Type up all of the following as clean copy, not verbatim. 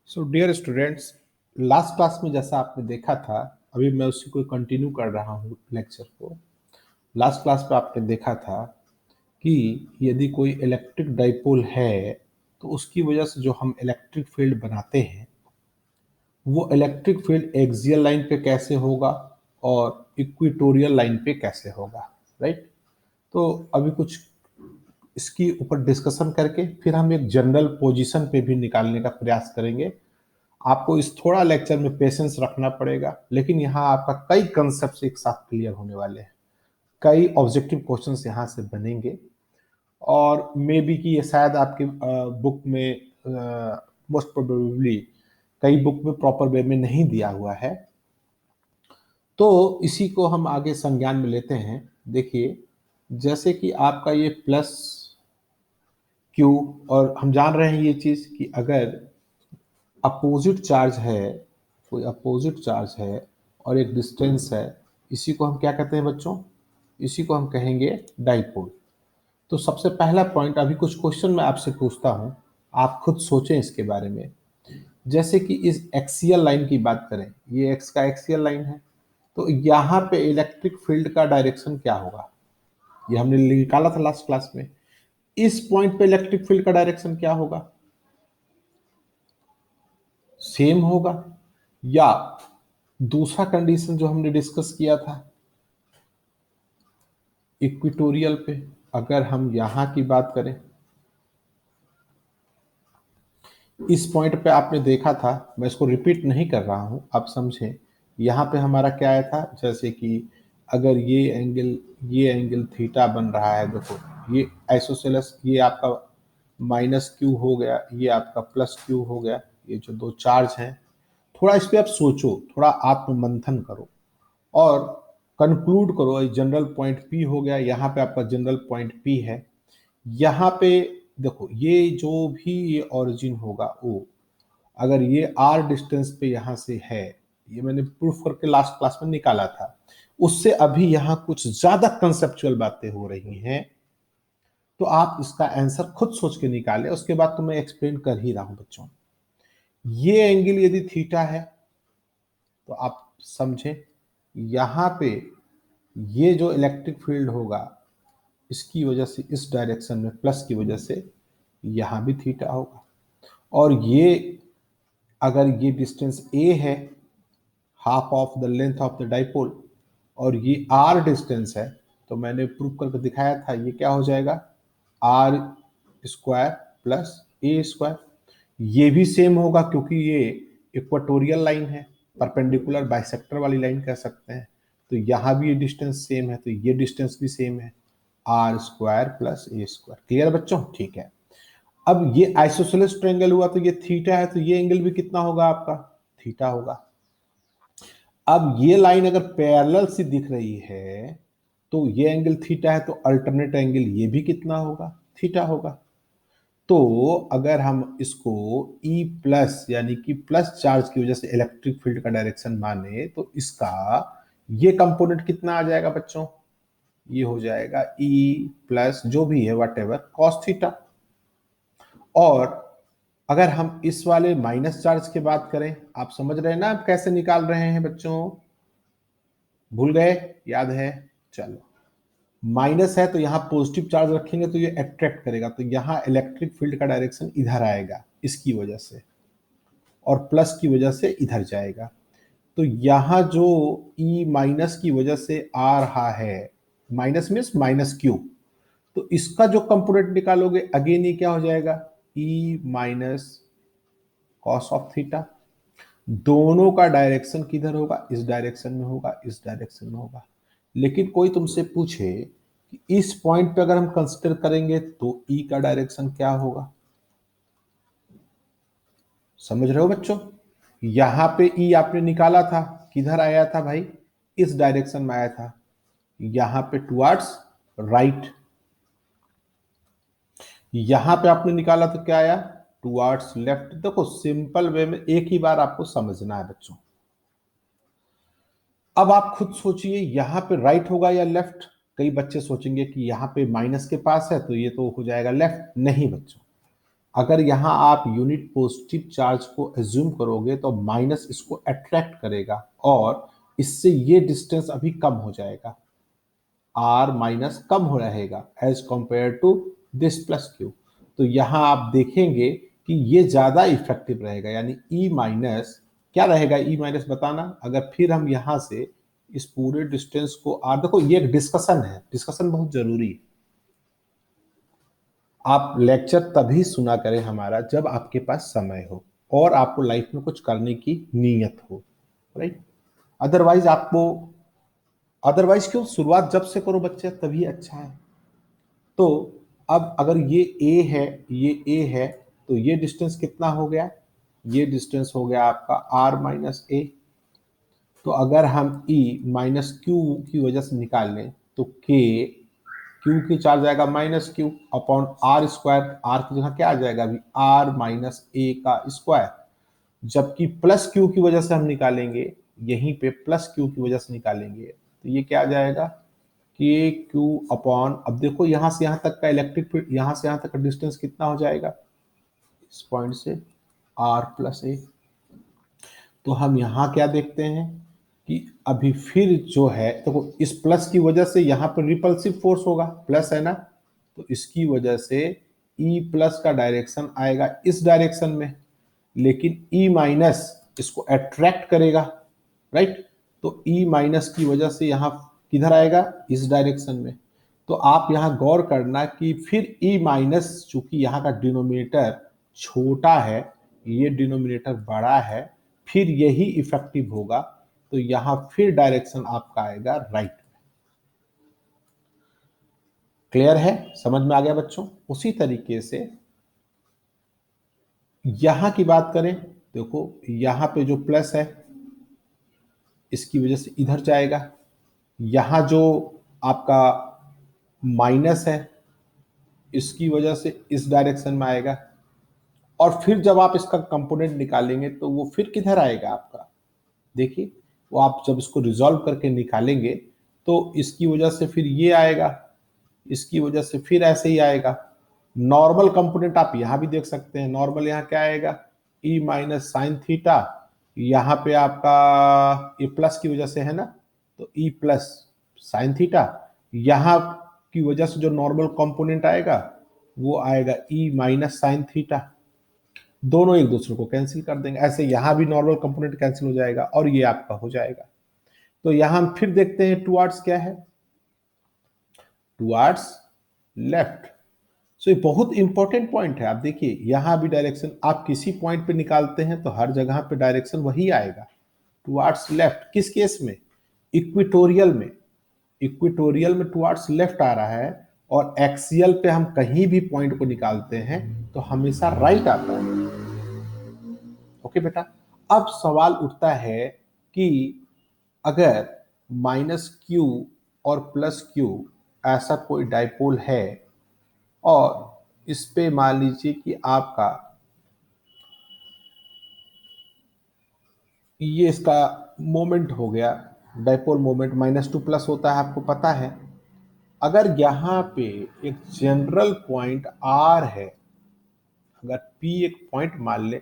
सो dear students, last class में जैसा आपने देखा था, अभी मैं उसी को कंटिन्यू कर रहा हूँ लेक्चर को। लास्ट क्लास में आपने देखा था कि यदि कोई इलेक्ट्रिक डाइपोल है तो उसकी वजह से जो हम इलेक्ट्रिक फील्ड बनाते हैं वो इलेक्ट्रिक फील्ड एक्सियल लाइन पे कैसे होगा और इक्वेटोरियल लाइन पे कैसे होगा, राइट। तो अभी कुछ इसकी ऊपर डिस्कशन करके फिर हम एक जनरल पोजीशन पे भी निकालने का प्रयास करेंगे। आपको इस थोड़ा लेक्चर में पेशेंस रखना पड़ेगा, लेकिन यहाँ आपका कई कंसेप्ट एक साथ क्लियर होने वाले हैं। कई ऑब्जेक्टिव क्वेश्चंस यहाँ से बनेंगे और मे बी कि ये शायद आपके बुक में मोस्ट प्रोबेबली कई बुक में प्रॉपर वे में नहीं दिया हुआ है। तो इसी को हम आगे संज्ञान में लेते हैं। देखिए, जैसे कि आपका ये प्लस क्यू, और हम जान रहे हैं ये चीज कि अगर अपोजिट चार्ज है, कोई अपोजिट चार्ज है और एक डिस्टेंस है, इसी को हम क्या कहते हैं बच्चों? इसी को हम कहेंगे डाइपोल। तो सबसे पहला पॉइंट, अभी कुछ क्वेश्चन मैं आपसे पूछता हूं, आप खुद सोचें इसके बारे में। जैसे कि इस एक्सियल लाइन की बात करें, ये एक्स का एक्सियल लाइन है, तो यहाँ पे इलेक्ट्रिक फील्ड का डायरेक्शन क्या होगा? ये हमने निकाला था लास्ट क्लास में। इस पॉइंट पे इलेक्ट्रिक फील्ड का डायरेक्शन क्या होगा? सेम होगा, या दूसरा कंडीशन जो हमने डिस्कस किया था इक्वेटोरियल पे, अगर हम यहां की बात करें, इस पॉइंट पे आपने देखा था, मैं इसको रिपीट नहीं कर रहा हूं, आप समझें। यहां पे हमारा क्या आया था, जैसे कि अगर ये एंगल थीटा बन रहा है, देखो ये आइसोसेलेस, ये आपका माइनस क्यू हो गया, ये आपका प्लस क्यू हो गया, ये जो दो चार्ज हैं, थोड़ा इस पे आप सोचो, थोड़ा आत्म मंथन करो और कंक्लूड करो। जनरल पॉइंट पी हो गया, यहाँ पे आपका जनरल पॉइंट पी है। यहाँ पे देखो, ये जो भी ये ओरिजिन होगा वो, अगर ये आर डिस्टेंस पे यहाँ से है, ये मैंने प्रूफ करके लास्ट क्लास में निकाला था, उससे अभी यहाँ कुछ ज्यादा कंसेप्चुअल बातें हो रही हैं। तो आप इसका आंसर खुद सोच के निकालें, उसके बाद तो मैं एक्सप्लेन कर ही रहा हूं बच्चों। ये एंगल यदि थीटा है तो आप समझें, यहां पे ये जो इलेक्ट्रिक फील्ड होगा, इसकी वजह से इस डायरेक्शन में प्लस की वजह से यहां भी थीटा होगा। और ये अगर ये डिस्टेंस ए है, half of the length of the dipole, और ये आर डिस्टेंस है, तो मैंने प्रूव करके दिखाया था, ये क्या हो जाएगा? R square plus a square. ये भी सेम होगा क्योंकि ये इक्वेटोरियल लाइन है, परपेंडिकुलर बाइसेक्टर वाली लाइन कह सकते हैं। तो यहां भी ये डिस्टेंस सेम है, तो ये डिस्टेंस भी सेम है, r square plus a square. Clear बच्चों? ठीक है। अब ये आइसोसेलेस ट्रायंगल हुआ, तो ये थीटा है, तो ये एंगल भी कितना होगा आपका? थीटा होगा। अब ये लाइन अगर पैरेलल सी दिख रही है, तो ये एंगल थीटा है, तो अल्टरनेट एंगल ये भी कितना होगा? थीटा होगा। तो अगर हम इसको E प्लस यानी कि प्लस चार्ज की वजह से इलेक्ट्रिक फील्ड का डायरेक्शन माने, तो इसका ये कंपोनेंट कितना आ जाएगा बच्चों? ये हो जाएगा E प्लस जो भी है वट एवर कॉस थीटा। और अगर हम इस वाले माइनस चार्ज की बात करें, आप समझ रहे हैं ना आप कैसे निकाल रहे हैं बच्चों? भूल गए? याद है? चलो, माइनस है तो यहां पॉजिटिव चार्ज रखेंगे तो ये अट्रैक्ट करेगा, तो यहां इलेक्ट्रिक फील्ड का डायरेक्शन इधर आएगा इसकी वजह से, और प्लस की वजह से इधर जाएगा। तो यहां जो E माइनस की वजह से आ रहा है, माइनस मीन्स माइनस क्यू, तो इसका जो कंपोनेंट निकालोगे अगेन ये क्या हो जाएगा? E minus cos of theta. दोनों का डायरेक्शन किधर होगा? इस डायरेक्शन में होगा, इस डायरेक्शन में होगा। लेकिन कोई तुमसे पूछे कि इस पॉइंट पे अगर हम कंसिडर करेंगे तो ई का डायरेक्शन क्या होगा? समझ रहे हो बच्चों? यहां पे ई आपने निकाला था, किधर आया था भाई? इस डायरेक्शन में आया था, यहां पे टुवर्ड्स राइट। यहां पे आपने निकाला तो क्या आया? Towards left. देखो, सिंपल वे में एक ही बार आपको समझना है बच्चों। अब आप खुद सोचिए, यहां पे राइट होगा या लेफ्ट? कई बच्चे सोचेंगे कि यहां पे माइनस के पास है तो ये तो हो जाएगा लेफ्ट। नहीं बच्चों, अगर यहाँ आप यूनिट पॉजिटिव चार्ज को एज्यूम करोगे तो माइनस इसको अट्रैक्ट करेगा और इससे ये डिस्टेंस अभी कम हो जाएगा, आर माइनस कम हो रहेगा as compare to this plus q. तो यहां आप देखेंगे कि ये ज्यादा इफेक्टिव रहेगा, यानी ई माइनस क्या रहेगा, ई माइनस बताना। अगर फिर हम यहां से इस पूरे डिस्टेंस को आर, देखो ये एक डिस्कशन है, डिस्कशन बहुत जरूरी है। आप लेक्चर तभी सुना करें हमारा जब आपके पास समय हो और आपको लाइफ में कुछ करने की नीयत हो, राइट। अदरवाइज आपको, अदरवाइज क्यों, शुरुआत जब से करो बच्चे तभी अच्छा है। तो अब अगर ये ए है, ये ए है, तो ये डिस्टेंस कितना हो गया, ये डिस्टेंस हो गया आपका आर माइनस ए। तो अगर हम ई माइनस क्यू की वजह से निकाल लें तो के, क्यू की चार्ज आएगा minus q upon r square, r की जगह क्या आ जाएगा अभी, आर माइनस ए का स्क्वायर। जबकि प्लस क्यू की वजह से हम निकालेंगे, यहीं पे प्लस क्यू की वजह से निकालेंगे तो ये क्या आ जाएगा, के क्यू अपॉन, अब देखो यहां से यहां तक का इलेक्ट्रिक फील्ड, यहां से यहां तक का डिस्टेंस कितना हो जाएगा, इस पॉइंट से आर प्लस ए। तो हम यहां क्या देखते हैं कि अभी फिर जो है, देखो इस प्लस की वजह से यहां पर रिपल्सिव फोर्स होगा, प्लस है ना, तो इसकी वजह से ई प्लस का डायरेक्शन आएगा इस डायरेक्शन में, लेकिन ई माइनस इसको अट्रैक्ट करेगा, राइट। तो ई माइनस की वजह से यहां किधर आएगा, इस डायरेक्शन में। तो आप यहां गौर करना कि फिर ई माइनस, चूंकि यहां का डिनोमिनेटर छोटा है, ये डिनोमिनेटर बड़ा है, फिर यही इफेक्टिव होगा। तो यहां फिर डायरेक्शन आपका आएगा राइट। क्लियर है, समझ में आ गया बच्चों। उसी तरीके से यहां की बात करें, देखो यहां पे जो प्लस है इसकी वजह से इधर जाएगा, यहां जो आपका माइनस है इसकी वजह से इस डायरेक्शन में आएगा, और फिर जब आप इसका कंपोनेंट निकालेंगे तो वो फिर किधर आएगा आपका, देखिए वो आप जब इसको रिजॉल्व करके निकालेंगे तो इसकी वजह से फिर ये आएगा, इसकी वजह से फिर ऐसे ही आएगा। नॉर्मल कंपोनेंट आप यहां भी देख सकते हैं, नॉर्मल यहां क्या आएगा, ई माइनस साइन थीटा, यहां पे आपका ये प्लस की वजह से है ना, तो ई प्लस साइन थीटा, यहां की वजह से जो नॉर्मल कंपोनेंट आएगा वो आएगा ई माइनस साइन थीटा। दोनों एक दूसरे को कैंसिल कर देंगे, ऐसे यहां भी नॉर्मल कंपोनेंट कैंसिल हो जाएगा और ये आपका हो जाएगा। तो यहां हम फिर देखते हैं टुवर्ड्स क्या है, टुवर्ड्स लेफ्ट। सो ये बहुत इंपॉर्टेंट पॉइंट है। आप देखिए यहां भी डायरेक्शन आप किसी पॉइंट पे निकालते हैं तो हर जगह पे डायरेक्शन वही आएगा, टुवर्ड्स लेफ्ट। किस केस में, इक्वेटोरियल में, इक्वेटोरियल में टुवर्ड्स लेफ्ट आ रहा है, और एक्सियल पे हम कहीं भी पॉइंट को निकालते हैं तो हमेशा राइट आता है। ओके बेटा, अब सवाल उठता है कि अगर माइनस क्यू और प्लस क्यू ऐसा कोई डाइपोल है और इस पे मान लीजिए कि आपका ये इसका मोमेंट हो गया, डाइपोल मोमेंट -2 होता है आपको पता है। अगर यहां पे एक जनरल पॉइंट आर है, अगर पी एक पॉइंट मान ले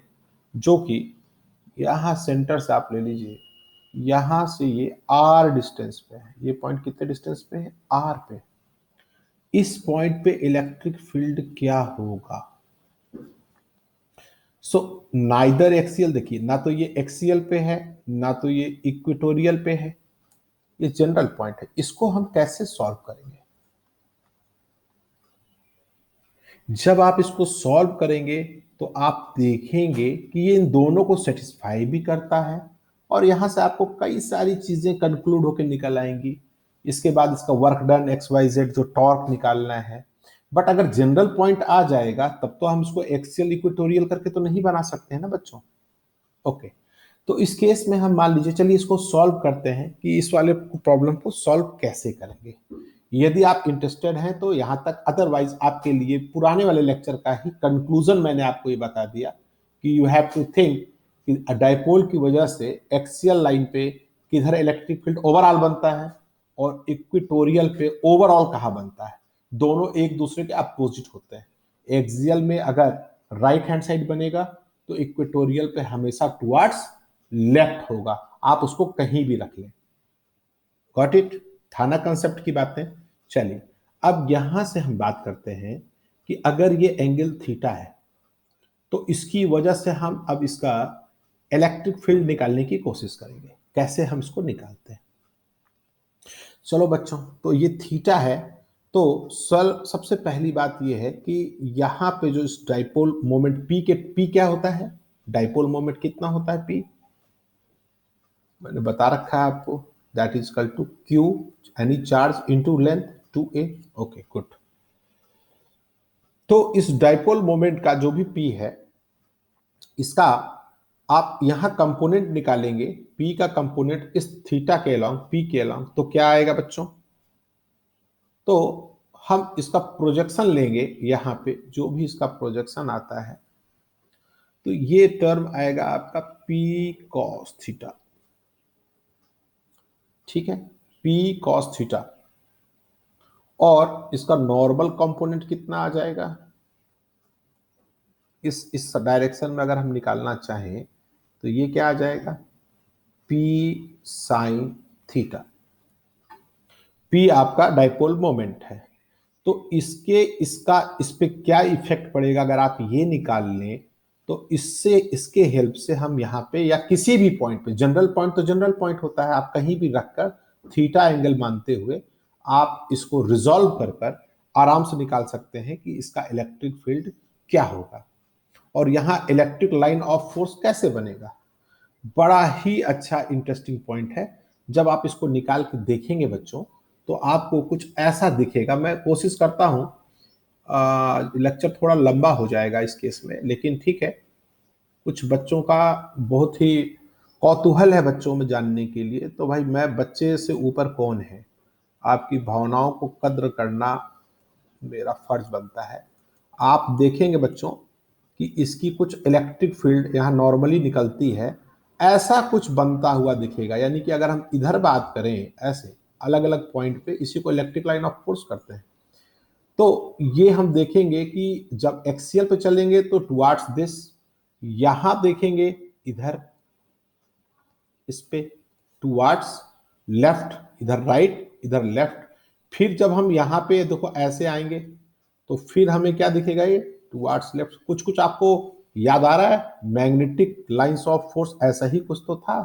जो कि यहां सेंटर से आप ले लीजिए, यहां से ये आर डिस्टेंस पे है, ये पॉइंट कितने डिस्टेंस पे है, आर पे। इस पॉइंट पे इलेक्ट्रिक फील्ड क्या होगा, सो नाइदर एक्सियल, देखिए ना तो ये एक्सियल पे है ना तो ये इक्वेटोरियल पे है, ये जनरल पॉइंट है। इसको हम कैसे सॉल्व करेंगे, जब आप इसको सॉल्व करेंगे तो आप देखेंगे कि ये इन दोनों को सेटिस्फाई भी करता है, और यहां से आपको कई सारी चीजें कंक्लूड होकर निकल आएंगी। इसके बाद इसका work done x y z जो टॉर्क निकालना है। बट अगर जनरल पॉइंट आ जाएगा तब तो हम इसको एक्सियल इक्वेटोरियल करके तो नहीं बना सकते हैं ना बच्चों। ओके, तो इस केस में हम मान लीजिए, चलिए इसको सॉल्व करते हैं कि इस वाले प्रॉब्लम को सॉल्व कैसे करेंगे। यदि आप इंटरेस्टेड हैं तो यहां तक, अदरवाइज आपके लिए पुराने वाले लेक्चर का ही कंक्लूजन मैंने आपको ये बता दिया कि यू हैव टू थिंक कि डाइपोल की वजह से एक्सियल लाइन पे किधर इलेक्ट्रिक फील्ड ओवरऑल बनता है और इक्वेटोरियल पे ओवरऑल कहाँ बनता है। दोनों एक दूसरे के अपोजिट होते हैं। एक्सियल में अगर राइट हैंड साइड बनेगा तो इक्वेटोरियल पे हमेशा टुवर्ड्स लेफ्ट होगा, आप उसको कहीं भी रख लें। Got it? था ना कंसेप्ट की बातें। चलिए अब यहां से हम बात करते हैं कि अगर ये एंगल थीटा है तो इसकी वजह से हम अब इसका इलेक्ट्रिक फील्ड निकालने की कोशिश करेंगे। कैसे हम इसको निकालते हैं? चलो बच्चों, तो ये थीटा है, तो सबसे पहली बात ये है कि यहां पे जो इस डाइपोल मोमेंट पी क्या होता है, डाइपोल मोमेंट कितना होता है पी, मैंने बता रखा है आपको, that is equal to q any charge into length 2a। Okay good. तो इस डाइपोल मोमेंट का जो भी पी है, इसका आप यहां कंपोनेंट निकालेंगे, पी का कंपोनेंट इस थीटा के अलोंग, पी के अलोंग, तो क्या आएगा बच्चों? तो हम इसका प्रोजेक्शन लेंगे, यहां पे जो भी इसका प्रोजेक्शन आता है तो ये टर्म आएगा आपका पी कॉस थीटा। ठीक है, पी कॉस थीटा। और इसका नॉर्मल कंपोनेंट कितना आ जाएगा, इस डायरेक्शन में अगर हम निकालना चाहें तो ये क्या आ जाएगा, पी साइन थीटा। पी आपका डाइपोल मोमेंट है, तो इसका इस पे क्या इफेक्ट पड़ेगा अगर आप ये निकाल लें, तो इससे इसके हेल्प से हम यहाँ पे या किसी भी पॉइंट पे, जनरल पॉइंट तो जनरल पॉइंट होता है, आप कहीं भी रखकर थीटा एंगल मानते हुए आप इसको रिजॉल्व कर आराम से निकाल सकते हैं कि इसका इलेक्ट्रिक फील्ड क्या होगा और यहाँ इलेक्ट्रिक लाइन ऑफ फोर्स कैसे बनेगा। बड़ा ही अच्छा इंटरेस्टिंग पॉइंट है। जब आप इसको निकाल के देखेंगे बच्चों, तो आपको कुछ ऐसा दिखेगा। मैं कोशिश करता हूं, लेक्चर थोड़ा लंबा हो जाएगा इस केस में, लेकिन ठीक है, कुछ बच्चों का बहुत ही कौतूहल है बच्चों में जानने के लिए, तो भाई मैं बच्चे से ऊपर कौन है, आपकी भावनाओं को कद्र करना मेरा फर्ज बनता है। आप देखेंगे बच्चों कि इसकी कुछ इलेक्ट्रिक फील्ड यहाँ नॉर्मली निकलती है, ऐसा कुछ बनता हुआ दिखेगा। यानी कि अगर हम इधर बात करें, ऐसे अलग अलग पॉइंट पे इसी को इलेक्ट्रिक लाइन ऑफ फोर्स करते हैं, तो ये हम देखेंगे कि जब एक्सियल पे चलेंगे तो टुवार्ड्स दिस, यहां देखेंगे इधर इस पे टुवार्ड्स लेफ्ट, इधर राइट, इधर लेफ्ट। फिर जब हम यहां पे देखो ऐसे आएंगे तो फिर हमें क्या दिखेगा, ये टुवार्ड्स लेफ्ट। कुछ कुछ आपको याद आ रहा है, मैग्नेटिक लाइंस ऑफ फोर्स ऐसा ही कुछ तो था।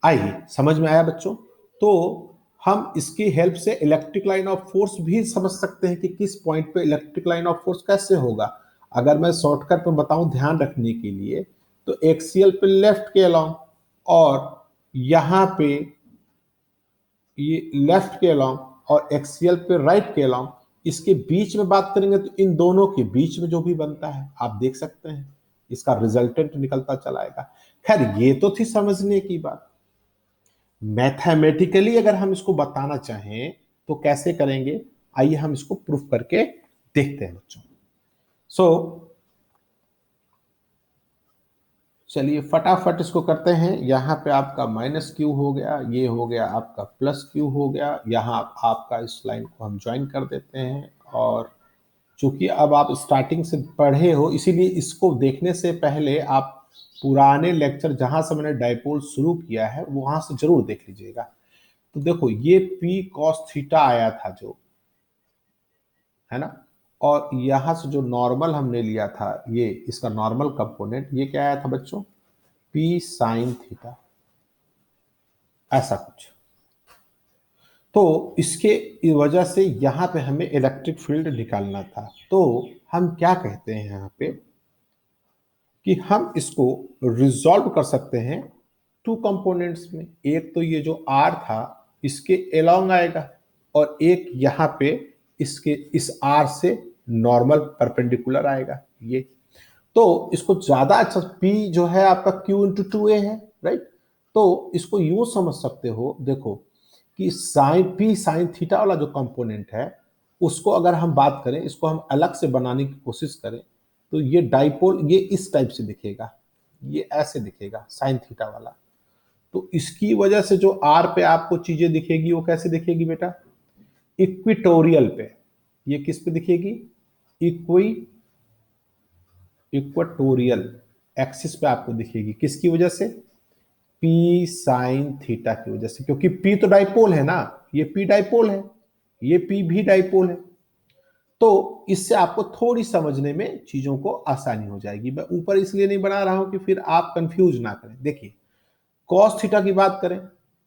आइए, समझ में आया बच्चों? तो हम इसकी हेल्प से इलेक्ट्रिक लाइन ऑफ फोर्स भी समझ सकते हैं कि किस पॉइंट पे इलेक्ट्रिक लाइन ऑफ फोर्स कैसे होगा। अगर मैं शॉर्टकट में बताऊं ध्यान रखने के लिए, तो एक्सियल पे लेफ्ट के अलोंग और यहां पे ये लेफ्ट के अलोंग और एक्सियल पे राइट के अलोंग, इसके बीच में बात करेंगे तो इन दोनों के बीच में जो भी बनता है आप देख सकते हैं, इसका रिजल्टेंट निकलता चलाएगा। खैर ये तो थी समझने की बात। मैथमेटिकली अगर हम इसको बताना चाहें तो कैसे करेंगे, आइए हम इसको प्रूफ करके देखते हैं बच्चों। सो चलिए फटाफट इसको करते हैं। यहां पे आपका माइनस क्यू हो गया, ये हो गया आपका प्लस क्यू हो गया, यहां आपका इस लाइन को हम ज्वाइन कर देते हैं। और चूंकि अब आप स्टार्टिंग से पढ़े हो, इसीलिए इसको देखने से पहले आप पुराने लेक्चर जहां से मैंने डाइपोल शुरू किया है वहां से जरूर देख लीजिएगा। तो देखो ये पी कॉस थीटा आया था जो, है ना, और यहां से जो नॉर्मल हमने लिया था, ये इसका नॉर्मल कंपोनेंट, ये क्या आया था बच्चों, पी साइन थीटा, ऐसा कुछ। तो इसके वजह से यहां पे हमें इलेक्ट्रिक फील्ड निकालना था। तो हम क्या कहते हैं यहां पे कि हम इसको रिजॉल्व कर सकते हैं टू कंपोनेंट्स में। एक तो ये जो आर था इसके अलोंग आएगा, और एक यहाँ पे इसके इस आर से नॉर्मल परपेंडिकुलर आएगा ये। तो इसको ज्यादा अच्छा, पी जो है आपका क्यू इंटू टू ए है, राइट। तो इसको यूं समझ सकते हो, देखो कि साइन पी साइन थीटा वाला जो कंपोनेंट है उसको अगर हम बात करें, इसको हम अलग से बनाने की कोशिश करें, तो ये डाइपोल ये इस टाइप से दिखेगा, ये ऐसे दिखेगा साइन थीटा वाला। तो इसकी वजह से जो आर पे आपको चीजें दिखेगी वो कैसे दिखेगी बेटा, इक्विटोरियल पे। ये किस पे दिखेगी, इक्विटोरियल इक्वेटोरियल एक्सिस पे आपको दिखेगी, किसकी वजह से? पी साइन थीटा की वजह से, क्योंकि पी तो डाइपोल है ना, ये पी डाइपोल है, ये पी भी डाइपोल है। तो इससे आपको थोड़ी समझने में चीजों को आसानी हो जाएगी। मैं ऊपर इसलिए नहीं बना रहा हूं कि फिर आप कंफ्यूज ना करें। देखिए, कॉस थीटा की बात करें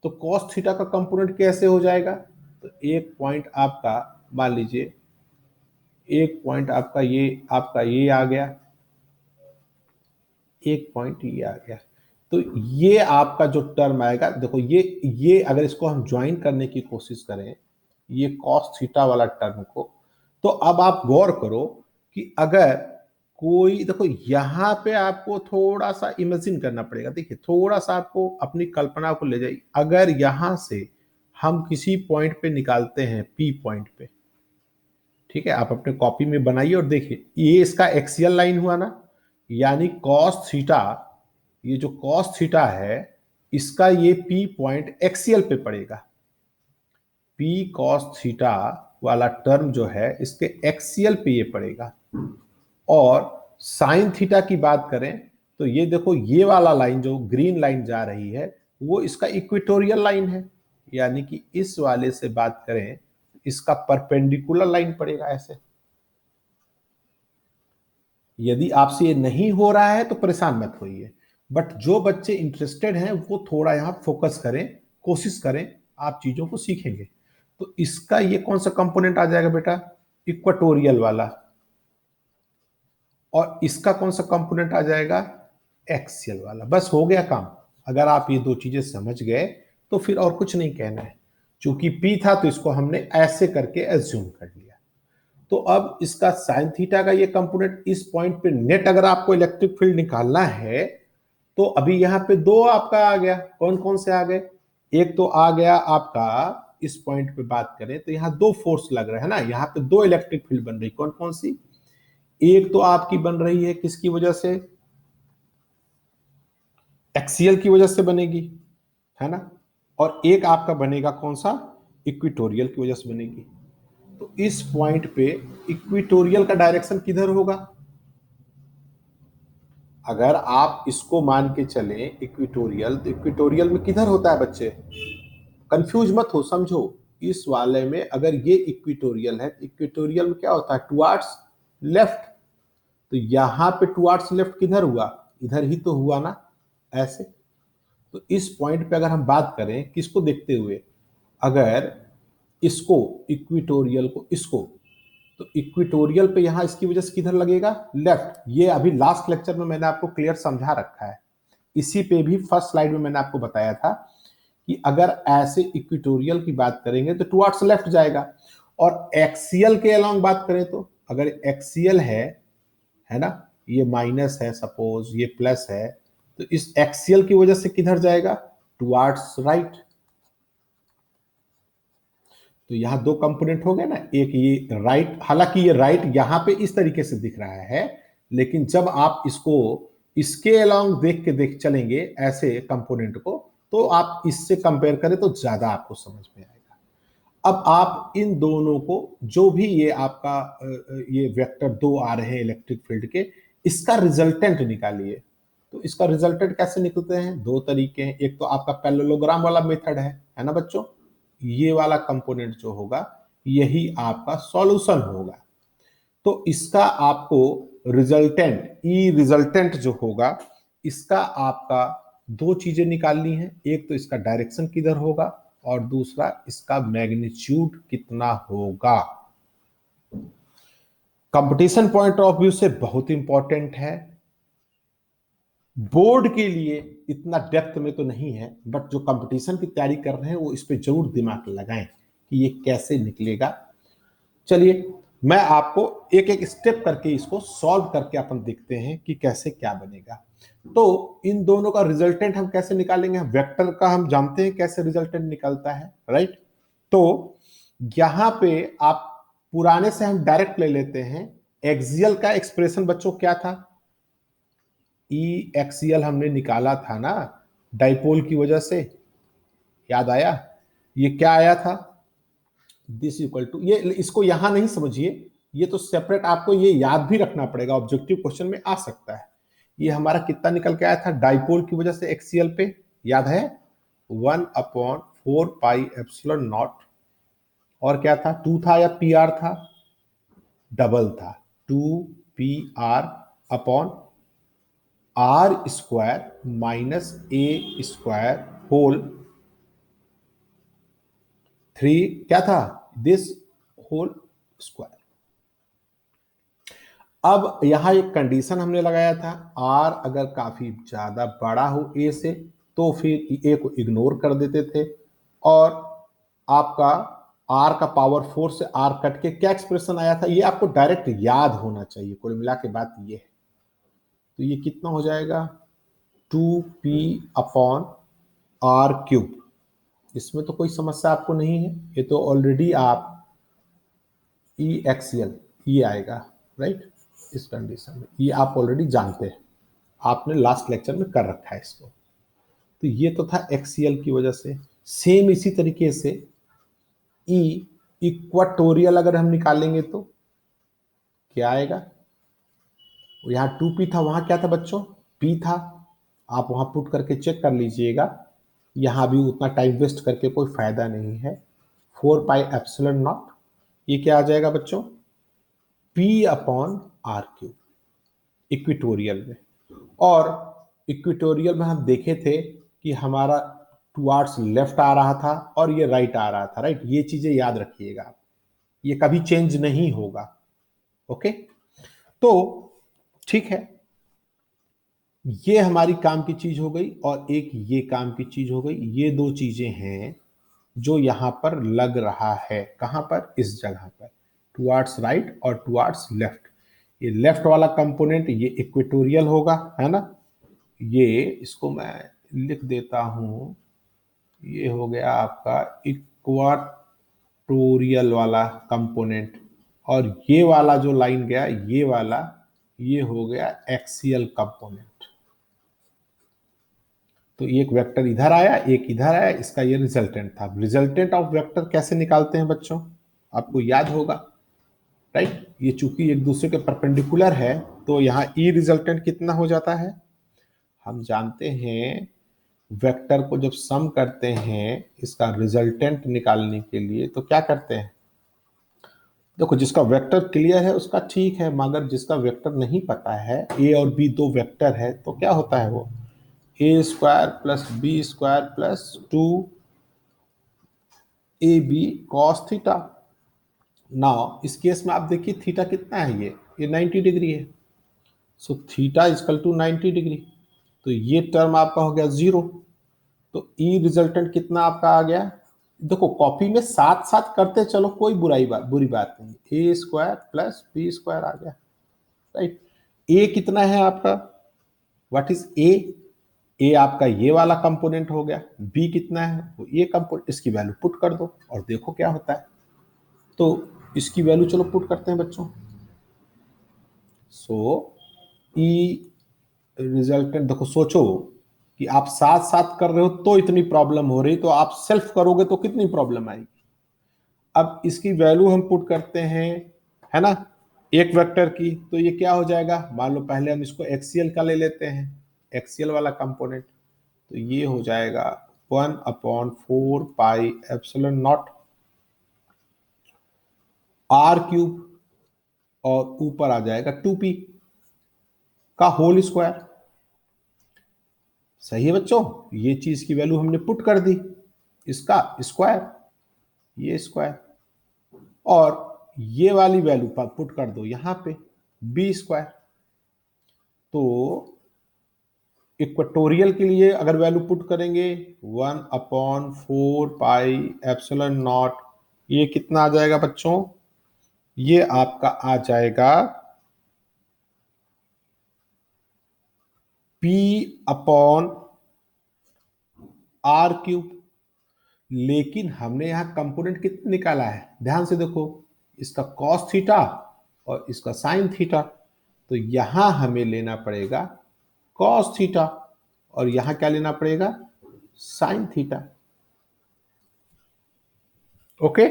तो कॉस थीटा का कंपोनेंट कैसे हो जाएगा? तो एक पॉइंट आपका, मान लीजिए एक पॉइंट आपका ये आ गया, एक पॉइंट ये आ गया, तो ये आपका जो टर्म आएगा, देखो ये अगर इसको हम ज्वाइन करने की कोशिश करें, ये कॉस थीटा वाला टर्म को, तो अब आप गौर करो कि अगर कोई, देखो यहां पे आपको थोड़ा सा इमेजिन करना पड़ेगा। देखिए, थोड़ा सा आपको अपनी कल्पना को ले जाइए। अगर यहां से हम किसी पॉइंट पे निकालते हैं, पी पॉइंट पे, ठीक है, आप अपने कॉपी में बनाइए और देखिए, ये इसका एक्सियल लाइन हुआ ना, यानी कॉस थीटा, ये जो कॉस थीटा है, इसका ये पी पॉइंट एक्सियल पे पड़ेगा। पी कॉस थीटा वाला टर्म जो है, इसके एक्सियल पे ये पड़ेगा। और साइन थीटा की बात करें तो ये देखो, ये वाला लाइन जो ग्रीन लाइन जा रही है, वो इसका इक्वेटोरियल लाइन है, यानी कि इस वाले से बात करें, इसका परपेंडिकुलर लाइन पड़ेगा ऐसे। यदि आपसे ये नहीं हो रहा है तो परेशान मत होइए, बट जो बच्चे इंटरेस्टेड हैं वो थोड़ा यहां फोकस करें, कोशिश करें, आप चीजों को सीखेंगे। तो इसका ये कौन सा कंपोनेंट आ जाएगा बेटा? इक्वेटोरियल वाला। और इसका कौन सा कंपोनेंट आ जाएगा? एक्सियल वाला। बस हो गया काम। अगर आप ये दो चीजें समझ गए तो फिर और कुछ नहीं कहना है। चूंकि पी था तो इसको हमने ऐसे करके एज्यूम कर लिया। तो अब इसका साइन थीटा का ये कंपोनेंट, इस पॉइंट पे नेट अगर आपको इलेक्ट्रिक फील्ड निकालना है तो अभी यहां पे दो आपका आ गया। कौन कौन से आ गए? एक तो आ गया आपका, इस पॉइंट पे बात करें तो यहां दो फोर्स लग रहा है ना, यहां पे दो इलेक्ट्रिक फील्ड बन रही। कौन कौन सी? एक तो आपकी बन रही है किसकी वजह से? एक्सियल की वजह से बनेगी, है ना। और एक आपका बनेगा कौन सा? इक्वेटोरियल की वजह से बनेगी। तो इस पॉइंट पे इक्वेटोरियल का डायरेक्शन किधर होगा? अगर आप इसको मान के चले इक्वेटोरियल, तो इक्वेटोरियल में किधर होता है बच्चे? कंफ्यूज मत हो, समझो। इस वाले में अगर ये इक्वेटोरियल है, इक्वेटोरियल में क्या होता है? Towards left. तो यहां पे टुवार्ड्स लेफ्ट किधर हुआ? इधर ही तो हुआ ना, ऐसे। तो इस पॉइंट पे अगर हम बात करें किसको देखते हुए, अगर इसको, इक्वेटोरियल को, इसको, तो इक्वेटोरियल पे यहां इसकी वजह से किधर लगेगा? लेफ्ट। ये अभी लास्ट लेक्चर में मैंने आपको क्लियर समझा रखा है। इसी पे भी फर्स्ट स्लाइड में मैंने आपको बताया था कि अगर ऐसे इक्वेटोरियल की बात करेंगे तो टुवर्ड्स लेफ्ट जाएगा। और एक्सियल के अलोंग बात करें तो, अगर एक्सियल है ना, ये माइनस है सपोज, ये प्लस है, तो इस एक्सियल की वजह से किधर जाएगा? Towards right. तो यहां दो कंपोनेंट हो गए ना, एक ये राइट, हालांकि ये राइट यहां पे इस तरीके से दिख रहा है, लेकिन जब आप इसको इसके अलोंग देख चलेंगे ऐसे कंपोनेंट को, तो आप इससे कंपेयर करें तो ज्यादा आपको समझ में आएगा। अब आप इन दोनों को, जो भी ये आपका ये वेक्टर दो आ रहे हैं इलेक्ट्रिक फील्ड के, इसका रिजल्टेंट निकालिए। तो इसका रिजल्टेंट कैसे निकलते हैं? दो तरीके हैं। एक तो आपका पैरेललोग्राम वाला मेथड है ना बच्चों। ये वाला कंपोनेंट जो होगा, यही आपका सॉल्यूशन होगा। तो इसका आपको रिजल्टेंट, ई रिजल्टेंट जो होगा, इसका आपका दो चीजें निकालनी है। एक तो इसका डायरेक्शन किधर होगा, और दूसरा इसका मैग्नीट्यूड कितना होगा। कंपटीशन पॉइंट ऑफ व्यू से बहुत इंपॉर्टेंट है। बोर्ड के लिए इतना डेप्थ में तो नहीं है, बट जो कंपटीशन की तैयारी कर रहे हैं वो इस पे जरूर दिमाग लगाएं कि ये कैसे निकलेगा। चलिए, मैं आपको एक एक स्टेप करके इसको सॉल्व करके अपन देखते हैं कि कैसे क्या बनेगा। तो इन दोनों का रिजल्टेंट हम कैसे निकालेंगे? वेक्टर का हम जानते हैं कैसे रिजल्टेंट निकलता है, राइट। तो यहां पे आप पुराने से हम डायरेक्ट ले लेते हैं। एक्सियल का एक्सप्रेशन बच्चों क्या था? ई एक्सियल हमने निकाला था ना, डाइपोल की वजह से, याद आया? ये क्या आया था? दिस इक्वल टू, ये इसको यहां नहीं समझिए, ये तो सेपरेट आपको ये याद भी रखना पड़ेगा, ऑब्जेक्टिव क्वेश्चन में आ सकता है। ये हमारा कितना निकल के आया था डाइपोल की वजह से एक्सीएल पे, याद है 1/4 पाई एप्सिलॉन नॉट, और क्या था, 2 था या पी आर था, डबल था, 2 p upon r square minus a square whole 3 क्या था, दिस होल स्क्वायर। अब यहां एक कंडीशन हमने लगाया था, आर अगर काफी ज्यादा बड़ा हो ए से तो फिर ए को इग्नोर कर देते थे, और आपका आर का पावर 4 से आर कट के क्या एक्सप्रेशन आया था, ये आपको डायरेक्ट याद होना चाहिए। कुल मिला के बात ये है। तो ये कितना हो जाएगा, 2p/r³। इसमें तो कोई समस्या आपको नहीं है, ये तो ऑलरेडी आप ई एक्सीएल ये आएगा, राइट। इस कंडीशन में ये आप ऑलरेडी जानते हैं, आपने लास्ट लेक्चर में कर रखा है इसको। तो ये तो था एक्सीएल की वजह से। सेम इसी तरीके से ई इक्वाटोरियल अगर हम निकालेंगे तो क्या आएगा, यहाँ 2p था, वहां क्या था बच्चों, p था। आप वहां पुट करके चेक कर लीजिएगा, यहां भी उतना टाइम वेस्ट करके कोई फायदा नहीं है। 4 पाई एप्सिलॉन नॉट, ये क्या आ जाएगा बच्चों, p/r³, इक्विटोरियल में। और इक्विटोरियल में हम देखे थे कि हमारा टुवार्ड्स लेफ्ट आ रहा था और ये राइट आ रहा था, राइट। ये चीजें याद रखिएगा आप, ये कभी चेंज नहीं होगा। ओके, तो ठीक है, ये हमारी काम की चीज हो गई, और एक ये काम की चीज हो गई। ये दो चीजें हैं जो यहां पर लग रहा है, कहां पर, इस जगह पर, टुवार्ड्स राइट और टुवार्ड्स लेफ्ट। ये लेफ्ट वाला कंपोनेंट ये इक्वेटोरियल होगा, है ना। ये इसको मैं लिख देता हूं, ये हो गया आपका इक्वाटोरियल वाला कंपोनेंट, और ये वाला जो लाइन गया, ये वाला, ये हो गया एक्सियल कंपोनेंट। तो एक वेक्टर इधर आया, एक इधर आया, इसका ये रिजल्टेंट था। रिजल्टेंट ऑफ वेक्टर कैसे निकालते हैं बच्चों, आपको याद होगा, राइट। ये चूंकि एक दूसरे के परपेंडिकुलर है, तो यहाँ ई रिजल्टेंट कितना हो जाता है, हम जानते हैं वेक्टर को जब सम करते हैं इसका रिजल्टेंट निकालने के लिए तो क्या करते हैं, देखो जिसका वेक्टर क्लियर है उसका ठीक है, मगर जिसका वेक्टर नहीं पता है, ए और बी दो वेक्टर है, तो क्या होता है वो, a² + b² + 2ab cos theta. Now इस केस में आप देखिए थीटा कितना है, ये 90 डिग्री है। So theta equal to 90 degree, तो ये टर्म आपका हो गया 0। तो ई रिजल्टेंट कितना आपका आ गया, देखो कॉपी में साथ साथ करते चलो, कोई बुरी बात नहीं, a² + b² आ गया, राइट। ए कितना है आपका, व्हाट इज ए, ए आपका ये वाला कंपोनेंट हो गया, बी कितना है, वो ये कंपोनेंट, इसकी वैल्यू पुट कर दो और देखो क्या होता है। तो इसकी वैल्यू चलो पुट करते हैं बच्चों। सो ई रिजल्टेंट, देखो सोचो कि आप साथ साथ कर रहे हो तो इतनी प्रॉब्लम हो रही, तो आप सेल्फ करोगे तो कितनी प्रॉब्लम आएगी। अब इसकी वैल्यू हम पुट करते हैं, है ना, एक वेक्टर की, तो ये क्या हो जाएगा, मान लो पहले हम इसको एक्सीएल का ले लेते हैं, एक्सीएल वाला कंपोनेंट, तो ये हो जाएगा 1/4 पाई एप्सिलॉन नॉट r³ और ऊपर आ जाएगा 2p का होल स्क्वायर। सही है बच्चों, ये चीज की वैल्यू हमने पुट कर दी, इसका स्क्वायर, ये स्क्वायर, और ये वाली वैल्यू पुट कर दो यहां पे b²। तो इक्वेटोरियल के लिए अगर वैल्यू पुट करेंगे 1/4 पाई एप्सिलॉन नॉट, ये कितना आ जाएगा बच्चों, ये आपका आ जाएगा p/r³। लेकिन हमने यहां कंपोनेंट कितना निकाला है, ध्यान से देखो, इसका कॉस थीटा और इसका साइन थीटा, तो यहां हमें लेना पड़ेगा कॉस थीटा और यहां क्या लेना पड़ेगा, साइन थीटा। ओके,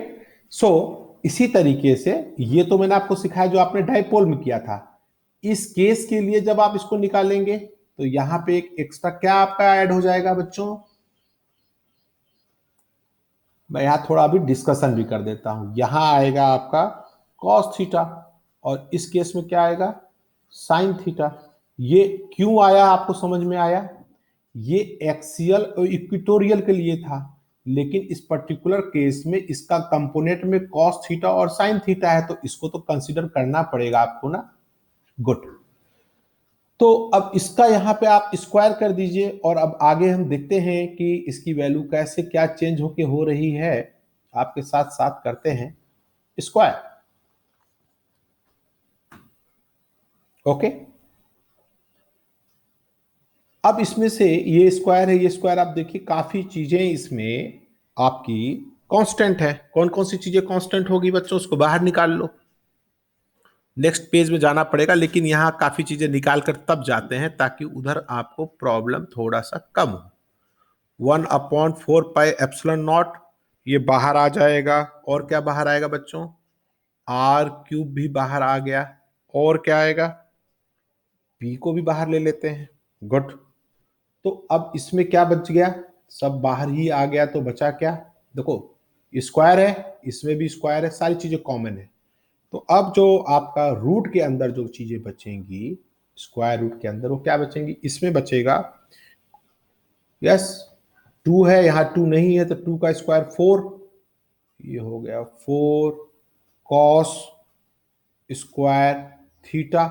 सो इसी तरीके से ये तो मैंने आपको सिखाया जो आपने डाइपोल में किया था। इस केस के लिए जब आप इसको निकालेंगे तो यहां पे एक एक्स्ट्रा क्या आपका ऐड हो जाएगा बच्चों, मैं यहां थोड़ा अभी डिस्कशन भी कर देता हूं। यहां आएगा आपका कॉस थीटा और इस केस में क्या आएगा, साइन थीटा। ये क्यों आया आपको समझ में आया, ये एक्सियल और इक्वेटोरियल के लिए था, लेकिन इस पर्टिकुलर केस में इसका कंपोनेंट में कॉस थीटा और साइन थीटा है, तो इसको तो कंसीडर करना पड़ेगा आपको ना। गुड। तो अब इसका यहां पे आप स्क्वायर कर दीजिए और अब आगे हम देखते हैं कि इसकी वैल्यू कैसे क्या चेंज होके हो रही है, आपके साथ साथ करते हैं स्क्वायर। ओके, अब इसमें से ये स्क्वायर है, ये स्क्वायर आप देखिए काफी चीजें इसमें आपकी कांस्टेंट है। कौन कौन सी चीजें कांस्टेंट होगी बच्चों, उसको बाहर निकाल लो। नेक्स्ट पेज में जाना पड़ेगा, लेकिन यहां काफी चीजें निकाल कर तब जाते हैं ताकि उधर आपको प्रॉब्लम थोड़ा सा कम हो। 1/4 पाई एप्सिलॉन नॉट ये बाहर आ जाएगा, और क्या बाहर आएगा बच्चों, आर क्यूब भी बाहर आ गया, और क्या आएगा, पी को भी बाहर ले लेते हैं। गुड। तो अब इसमें क्या बच गया, सब बाहर ही आ गया, तो बचा क्या, देखो स्क्वायर है, इसमें भी स्क्वायर है, सारी चीजें कॉमन है। तो अब जो आपका रूट के अंदर जो चीजें बचेंगी, स्क्वायर रूट के अंदर वो क्या बचेंगी, इसमें बचेगा, यस 2 है, यहां 2 नहीं है तो 2 का स्क्वायर 4, ये हो गया 4 कॉस स्क्वायर थीटा।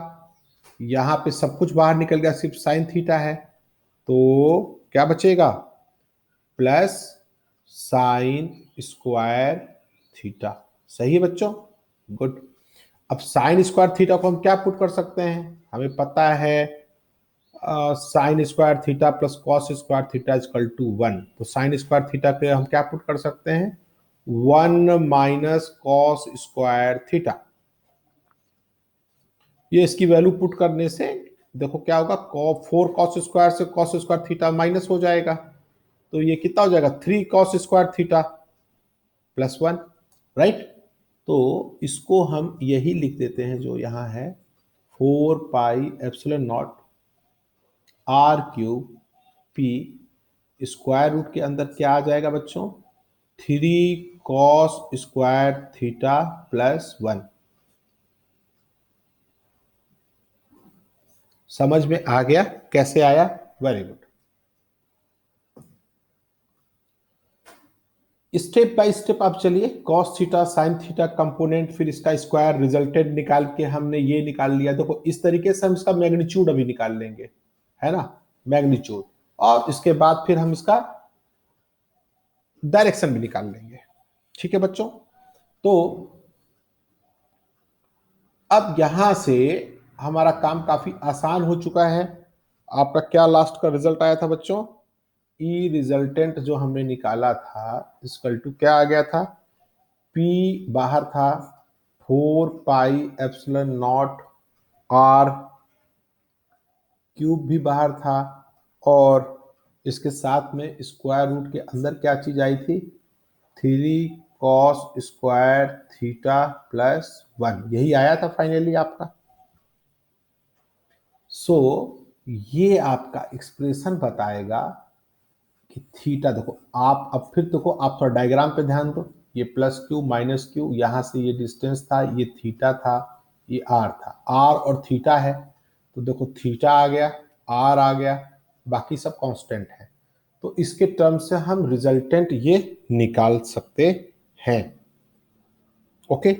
यहां पे सब कुछ बाहर निकल गया, सिर्फ साइन थीटा है, तो क्या बचेगा, प्लस साइन स्क्वायर थीटा। सही है बच्चों, गुड। अब साइन स्क्वायर थीटा को हम क्या पुट कर सकते हैं, हमें पता है sine square theta plus cos square theta equal to 1, तो साइन स्क्वायर थीटा पे हम क्या पुट कर सकते हैं, 1 माइनस कॉस स्क्वायर थीटा। ये इसकी वैल्यू पुट करने से देखो क्या होगा, 4 कॉस स्क्वायर से कॉस स्क्वायर थीटा माइनस हो जाएगा, तो ये कितना हो जाएगा, 3 cos square theta plus 1, right. तो इसको हम यही लिख देते हैं जो यहां है, 4 pi epsilon naught r cube p, square root के अंदर क्या आ जाएगा बच्चों, 3 कॉस स्क्वायर थीटा प्लस 1। समझ में आ गया कैसे आया, very good. Step by step आप चलिए, cos theta sine theta component, फिर इसका स्क्वायर रिजल्टेंट निकाल के हमने ये निकाल लिया। देखो इस तरीके से हम इसका मैग्नीट्यूड अभी निकाल लेंगे, है ना, मैग्नीट्यूड, और इसके बाद फिर हम इसका डायरेक्शन भी निकाल लेंगे। ठीक है बच्चों, तो अब यहां से हमारा काम काफी आसान हो चुका है। आपका क्या लास्ट का रिजल्ट आया था बच्चों, ई रिजल्टेंट जो हमने निकाला था इसकल टू क्या आ गया था, पी बाहर था 4 pi epsilon naught r cube भी बाहर था, और इसके साथ में स्क्वायर रूट के अंदर क्या चीज आई थी, 3 कॉस स्क्वायर थीटा प्लस 1, यही आया था फाइनली आपका। सो ये आपका एक्सप्रेशन बताएगा कि थीटा, देखो आप अब फिर देखो आप थोड़ा डायग्राम पे ध्यान दो, ये प्लस क्यू माइनस क्यू, यहां से ये डिस्टेंस था, ये थीटा था, ये आर था, आर और थीटा है, तो देखो थीटा आ गया, आर आ गया, बाकी सब कांस्टेंट है, तो इसके टर्म से हम रिजल्टेंट ये निकाल सकते हैं। ओके,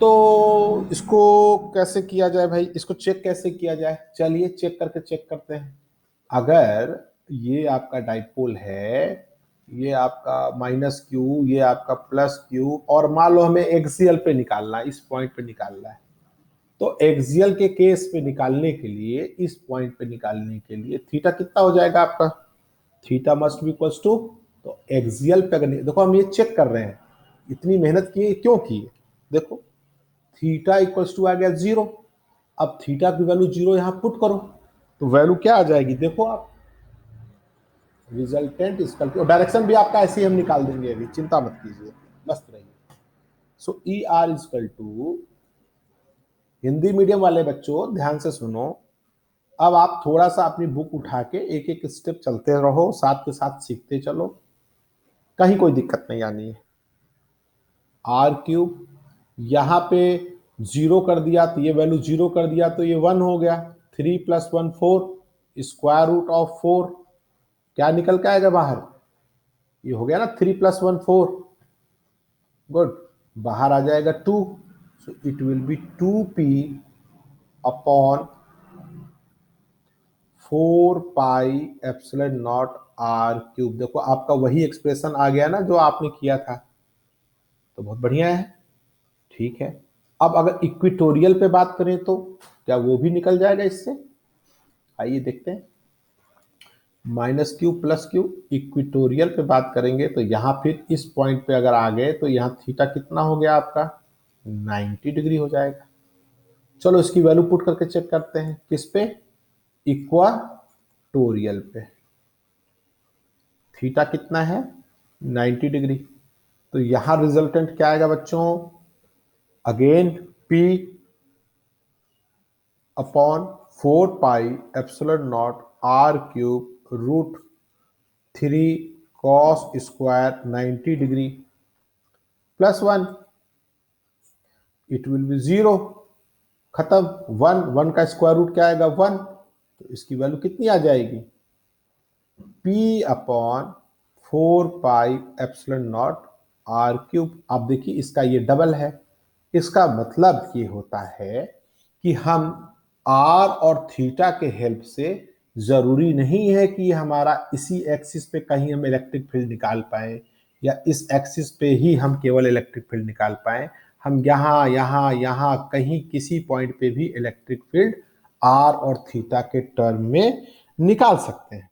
तो इसको कैसे किया जाए भाई, इसको चेक कैसे किया जाए, चलिए चेक करके चेक करते हैं। अगर ये आपका डाइपोल है, ये आपका माइनस क्यू, ये आपका प्लस क्यू, और मान लो हमें एक्सियल पे निकालना है, इस पॉइंट पे निकालना है, तो एक्सियल के केस पे निकालने के लिए, इस पॉइंट पे निकालने के लिए थीटा कितना हो जाएगा आपका, theta must be equals to, तो एक्सियल पे अगर देखो हम ये चेक कर रहे हैं, इतनी मेहनत की क्यों की है, देखो थीटा इक्वल्स टू आ गया 0, अब थीटा की वैल्यू 0 यहां पुट करो, तो वैल्यू क्या आ जाएगी, देखो आप रिजल्टेंट इसका, डायरेक्शन भी आपका ऐसे ही हम निकाल देंगे, अभी चिंता मत कीजिए, मस्त रहिए। So E R is equal to, Hindi medium वाले बच्चों ध्यान से सुनो, अब आप थोड़ा सा अपनी बुक उठा के एक एक स्टेप चलते रहो, साथ के साथ सीखते चलो, कहीं कोई दिक्कत नहीं आनी है। आर क्यूब, यहां पे जीरो कर दिया तो ये वैल्यू जीरो कर दिया तो ये 1 हो गया। 3 + 1 4, स्क्वायर रूट ऑफ 4 क्या निकल के आएगा बाहर, ये हो गया ना 3 + 1 4। गुड, बाहर आ जाएगा 2, so it will be 2p upon 4πε0 R cube. देखो आपका वही एक्सप्रेशन आ गया ना जो आपने किया था, तो बहुत बढ़िया है। ठीक है, अब अगर इक्विटोरियल पे बात करें तो क्या वो भी निकल जाएगा इससे, आइए देखते हैं। Minus Q plus Q, equatorial पे बात करेंगे तो यहां फिर इस पॉइंट पे अगर आ गए तो यहां थीटा कितना हो गया आपका, 90 डिग्री हो जाएगा। चलो इसकी वैल्यू पुट करके चेक करते हैं, किस पे, इक्वाटोरियल पे। थीटा कितना है, 90 डिग्री। तो यहां रिजल्टेंट क्या आएगा बच्चों, again p upon 4πε0 R cube root 3 cos square 90 degree plus 1, it will be 0, खत्म। 1 1 का स्क्वायर रूट क्या आएगा 1, तो इसकी वैल्यू कितनी आ जाएगी, p अपॉन 4πε0 आर क्यूब। आप देखिए इसका ये डबल है, इसका मतलब ये होता है कि हम r और थीटा के हेल्प से, जरूरी नहीं है कि हमारा इसी एक्सिस पे कहीं हम इलेक्ट्रिक फील्ड निकाल पाए या इस एक्सिस पे ही हम केवल इलेक्ट्रिक फील्ड निकाल पाए, हम यहाँ यहाँ यहाँ कहीं किसी पॉइंट पे भी इलेक्ट्रिक फील्ड r और थीटा के टर्म में निकाल सकते हैं।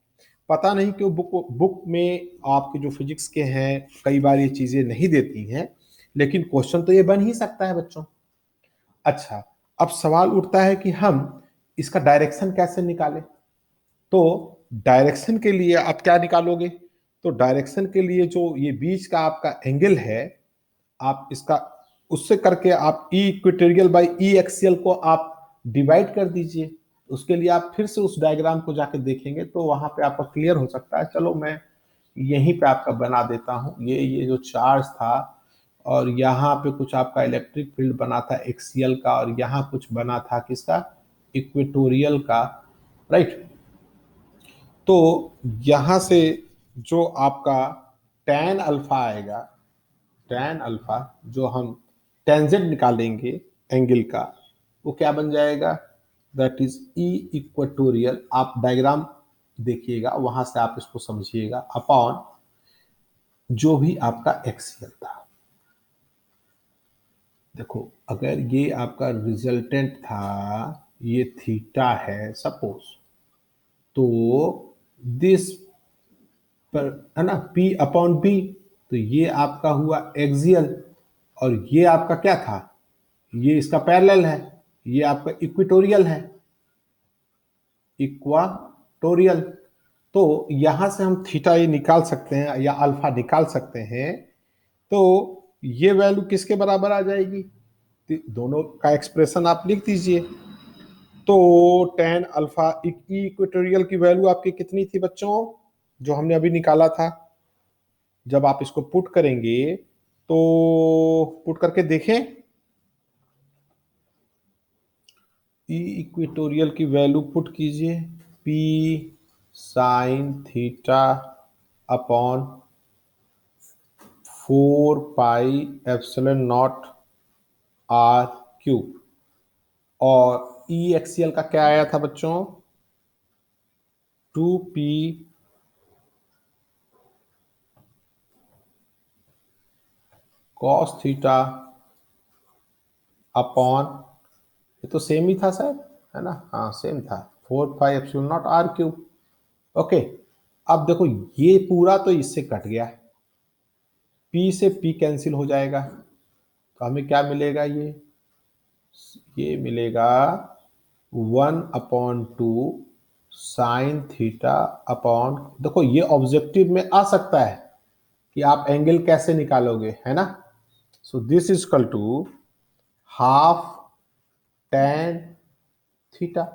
पता नहीं क्यों बुक में आपके जो फिजिक्स के हैं कई बार ये चीजें नहीं देती हैं, लेकिन क्वेश्चन तो ये बन ही सकता है बच्चों। अच्छा, अब सवाल उठता है कि हम इसका डायरेक्शन कैसे निकालें। तो डायरेक्शन के लिए आप क्या निकालोगे, तो डायरेक्शन के लिए जो ये बीच का आपका एंगल है, आप इसका उससे करके आप ई इक्वेटोरियल बाई ई एक्सियल को आप डिवाइड कर दीजिए। उसके लिए आप फिर से उस डायग्राम को जाके देखेंगे तो वहां पे आपका क्लियर हो सकता है। चलो मैं यहीं पे आपका बना देता हूं, ये जो चार्ज था और यहाँ पे कुछ आपका इलेक्ट्रिक फील्ड बना था एक्सियल का और यहाँ कुछ बना था किसका, इक्वेटोरियल का, राइट। तो यहां से जो आपका tan अल्फा आएगा, tan अल्फा जो हम टेंजेंट निकालेंगे एंगल का, वो क्या बन जाएगा, दैट इज ई इक्वेटोरियल। आप डायग्राम देखिएगा वहां से आप इसको समझिएगा, अपॉन जो भी आपका एक्सियल था। देखो अगर ये आपका रिजल्टेंट था, ये थीटा है सपोज, तो दिस पर है ना P अपॉन B, तो ये आपका हुआ एक्सियल और ये आपका क्या था, ये इसका पैरेलल है, ये आपका इक्वेटोरियल है, इक्वाटोरियल। तो यहां से हम थीटा ये निकाल सकते हैं या अल्फा निकाल सकते हैं। तो ये वैल्यू किसके बराबर आ जाएगी, दोनों का एक्सप्रेशन आप लिख दीजिए। तो tan अल्फा इक्वेटोरियल की वैल्यू आपकी कितनी थी बच्चों, जो हमने अभी निकाला था, जब आप इसको पुट करेंगे तो पुट करके देखें, ई इक्वेटोरियल की वैल्यू पुट कीजिए, p sine theta upon 4πε0 R cube, और ई एक्सियल का क्या आया था बच्चों, 2p कॉस थीटा अपॉन, ये तो सेम ही था सर, है ना, हाँ सेम था, 4πε0 आर क्यूब। ओके, अब देखो ये पूरा तो इससे कट गया, p से p कैंसिल हो जाएगा, तो हमें क्या मिलेगा, ये मिलेगा 1/2 साइन थीटा अपॉन, देखो ये ऑब्जेक्टिव में आ सकता है कि आप एंगल कैसे निकालोगे, है ना, So this is equal to half tan theta.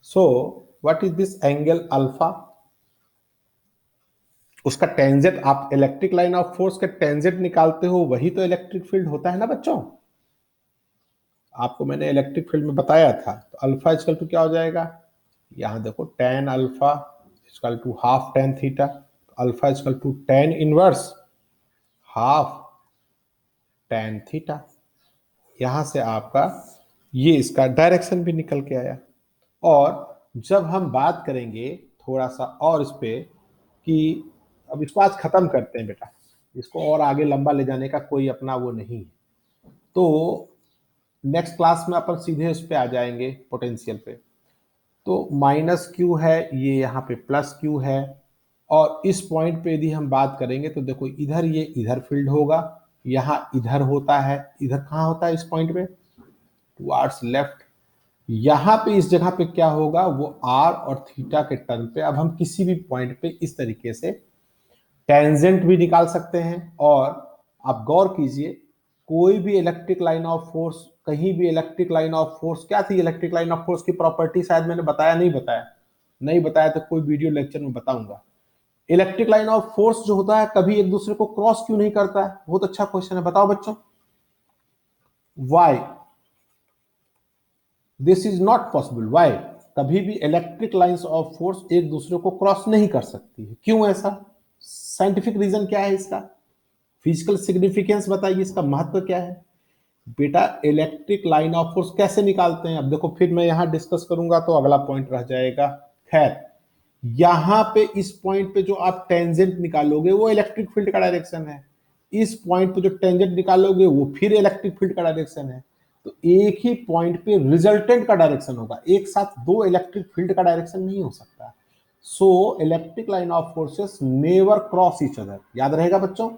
So what is this angle alpha? उसका टेंजेंट, आप इलेक्ट्रिक लाइन ऑफ फोर्स के टेंजेंट निकालते हो, वही तो इलेक्ट्रिक फील्ड होता है ना बच्चों। आपको मैंने इलेक्ट्रिक फील्ड में बताया था। तो अल्फा इक्वल टू क्या हो जाएगा, यहां देखो tan alpha equal to half tan theta. Alpha equal to tan inverse half tan theta. यहां से आपका ये इसका डायरेक्शन भी निकल के आया। और जब हम बात करेंगे थोड़ा सा और इस पे कि अब इसको आज खत्म करते हैं बेटा, इसको और आगे लंबा ले जाने का कोई अपना वो नहीं है। तो नेक्स्ट क्लास में अपन सीधे उस पे आ जाएंगे पोटेंशियल पे। तो माइनस क्यू है, ये यहाँ पे प्लस क्यू है। और इस पॉइंट पे यदि हम बात करेंगे तो देखो इधर ये इधर फील्ड होगा, यहाँ इधर होता है, इधर कहाँ होता है इस पॉइंट पे, टुवार्ड्स लेफ्ट। यहाँ पे इस जगह पे क्या होगा, वो आर और थीटा के टर्म पे अब हम किसी भी पॉइंट पे इस तरीके से टेंजेंट भी निकाल सकते हैं। और आप गौर कीजिए, कोई भी इलेक्ट्रिक लाइन ऑफ फोर्स, कहीं भी इलेक्ट्रिक लाइन ऑफ फोर्स, क्या थी इलेक्ट्रिक लाइन ऑफ फोर्स की प्रॉपर्टी, शायद मैंने बताया नहीं बताया, नहीं बताया तो कोई वीडियो लेक्चर में बताऊंगा। इलेक्ट्रिक लाइन ऑफ फोर्स जो होता है कभी एक दूसरे को क्रॉस क्यों नहीं करता है, बहुत अच्छा क्वेश्चन है, बताओ बच्चों। Why this is not possible, why कभी भी इलेक्ट्रिक लाइंस ऑफ फोर्स एक दूसरे को क्रॉस नहीं कर सकती है, क्यों ऐसा, साइंटिफिक रीजन क्या है इसका, फिजिकल सिग्निफिकेंस बताइए, इसका महत्व क्या है। बेटा इलेक्ट्रिक लाइन ऑफ फोर्स कैसे निकालते हैं, अब देखो फिर मैं यहां डिस्कस करूंगा तो अगला पॉइंट रह जाएगा। खैर यहां पे इस पॉइंट पे जो आप टेंजेंट निकालोगे वो इलेक्ट्रिक फील्ड का डायरेक्शन है, इस पॉइंट पे जो टेंजेंट निकालोगे वो फिर इलेक्ट्रिक फील्ड का डायरेक्शन है। तो एक ही पॉइंट पे रिजल्टेंट का डायरेक्शन होगा, एक साथ दो इलेक्ट्रिक फील्ड का डायरेक्शन नहीं हो सकता। So electric line of forces never cross each other, याद रहेगा बच्चों।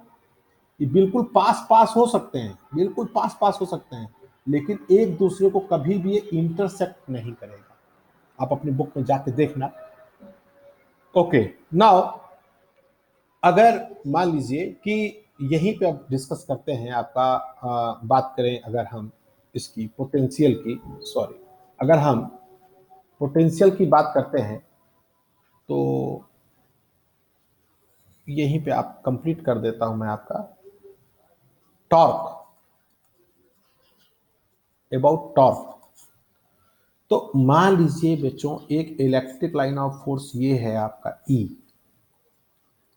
ये बिल्कुल पास पास हो सकते हैं, बिल्कुल पास पास हो सकते हैं, लेकिन एक दूसरे को कभी भी ये इंटरसेक्ट नहीं करेगा। आप अपनी बुक में जाके देखना। ओके नाउ अगर मान लीजिए कि यहीं पे अब डिस्कस करते हैं आपका बात करें अगर हम इसकी पोटेंशियल की, सॉरी अगर हम पोटेंशियल की बात करते हैं तो यहीं पे आप कंप्लीट कर देता हूं मैं आपका टॉर्क, अबाउट टॉर्क। तो मान लीजिए बच्चों एक इलेक्ट्रिक लाइन ऑफ फोर्स ये है आपका E,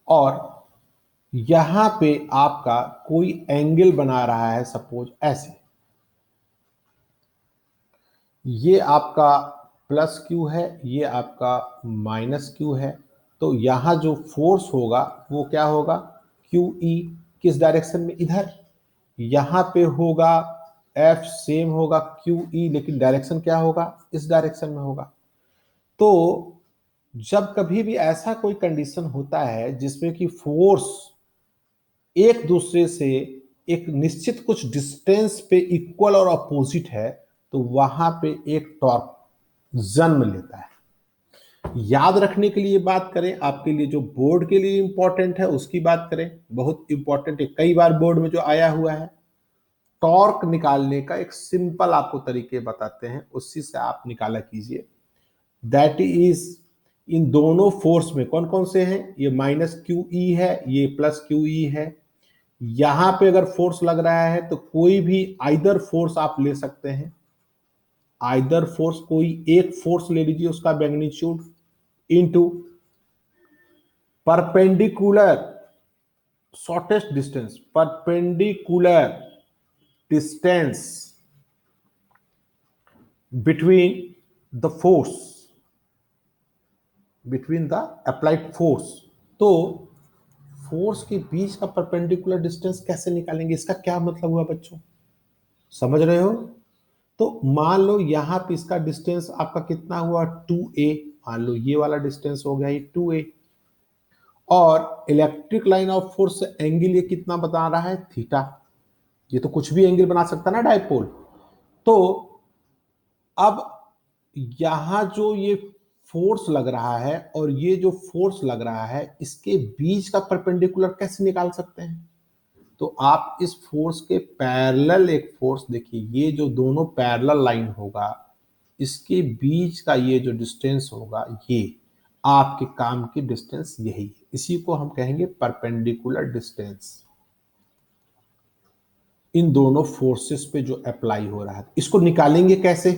और यहां पे आपका कोई एंगल बना रहा है सपोज ऐसे, ये आपका प्लस क्यू है, ये आपका माइनस क्यू है। तो यहां जो फोर्स होगा वो क्या होगा, क्यू ई, किस डायरेक्शन में, इधर। यहां पे होगा एफ सेम होगा क्यू ई, लेकिन डायरेक्शन क्या होगा, इस डायरेक्शन में होगा। तो जब कभी भी ऐसा कोई कंडीशन होता है जिसमें कि फोर्स एक दूसरे से एक निश्चित कुछ डिस्टेंस पे इक्वल और अपोजिट है, तो वहां पे एक टॉर्क जन्म लेता है। याद रखने के लिए बात करें, आपके लिए जो बोर्ड के लिए इंपॉर्टेंट है उसकी बात करें, बहुत इंपॉर्टेंट है, कई बार बोर्ड में जो आया हुआ है। टॉर्क निकालने का एक सिंपल आपको तरीके बताते हैं, उसी से आप निकाला कीजिए। दैट इज, इन दोनों फोर्स में कौन कौन से हैं, ये माइनस क्यू ई है, ये प्लस क्यू ई है। यहां पे अगर फोर्स लग रहा है तो कोई भी आइदर फोर्स आप ले सकते हैं, आइदर फोर्स, कोई एक फोर्स ले लीजिए, उसका magnitude into perpendicular shortest distance, perpendicular distance between the force, between the applied force. तो फोर्स के बीच का परपेंडिकुलर डिस्टेंस कैसे निकालेंगे, इसका क्या मतलब हुआ बच्चों, समझ रहे हो। तो मान लो यहां पे इसका डिस्टेंस आपका कितना हुआ 2a, मान लो ये वाला डिस्टेंस हो गया ये 2a, और इलेक्ट्रिक लाइन ऑफ फोर्स से एंगल ये कितना बता रहा है, थीटा। ये तो कुछ भी एंगल बना सकता है ना डायपोल। तो अब यहां जो ये फोर्स लग रहा है और ये जो फोर्स लग रहा है, इसके बीच का परपेंडिकुलर कैसे निकाल सकते हैं, तो आप इस फोर्स के पैरेलल एक फोर्स देखिए, ये जो दोनों पैरेलल लाइन होगा, इसके बीच का ये जो डिस्टेंस होगा, ये आपके काम की डिस्टेंस यही है। इसी को हम कहेंगे परपेंडिकुलर डिस्टेंस, इन दोनों फोर्सेस पे जो अप्लाई हो रहा है। इसको निकालेंगे कैसे,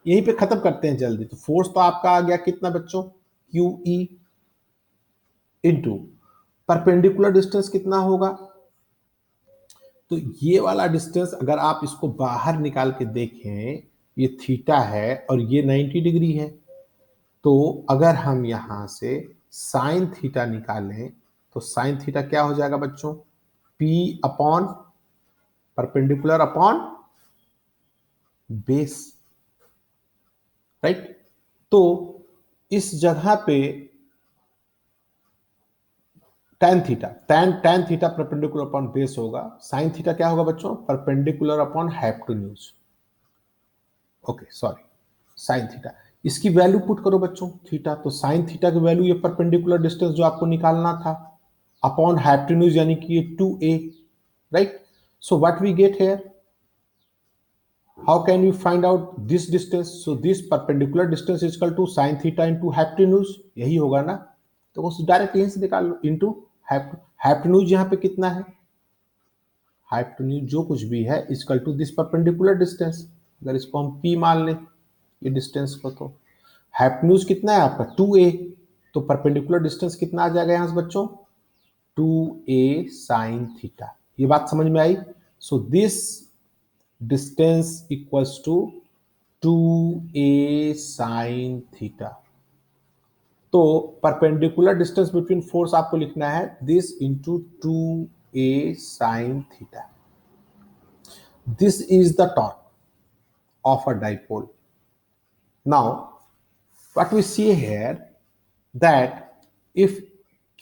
यहीं पे खत्म करते हैं जल्दी। तो फोर्स तो आपका आ गया कितना बच्चों, Q E into perpendicular distance कितना होगा। तो ये वाला डिस्टेंस अगर आप इसको बाहर निकाल के देखें, ये थीटा है और ये 90 डिग्री है। तो अगर हम यहां से साइन थीटा निकालें तो साइन थीटा क्या हो जाएगा बच्चों, P upon perpendicular upon base, right. तो इस जगह पे tan theta perpendicular upon base होगा, साइन थीटा क्या होगा बच्चों, perpendicular upon hypotenuse, okay sorry, sine theta. इसकी वैल्यू पुट करो बच्चों थीटा, तो साइन थीटा की वैल्यू ये परपेंडिकुलर डिस्टेंस जो आपको निकालना था अपॉन हाइपोटेन्यूज यानी कि ये 2a, right. So what we get here, how can you find out this distance, so this perpendicular distance is equal to sin theta into hypotenuse, यही होगा ना। तो उस डायरेक्ट यहीं से निकाल लो, इंटू हाइपोटेन्यूज यहाँ पे कितना है, हाइपोटेन्यूज जो कुछ भी है equal to this perpendicular distance. अगर इसको हम p मान लें ये डिस्टेंस को, तो हाइपोटेन्यूज कितना है आपका 2a, तो परपेंडिकुलर डिस्टेंस कितना आ जाएगा यहाँ से बच्चों, 2a sin थीटा। ये बात समझ में आई। So this distance equals to 2a sin theta. तो परपेंडिकुलर डिस्टेंस बिटवीन फोर्स आपको लिखना है this into 2a sin theta. This is the torque of a dipole. Now what we see here that if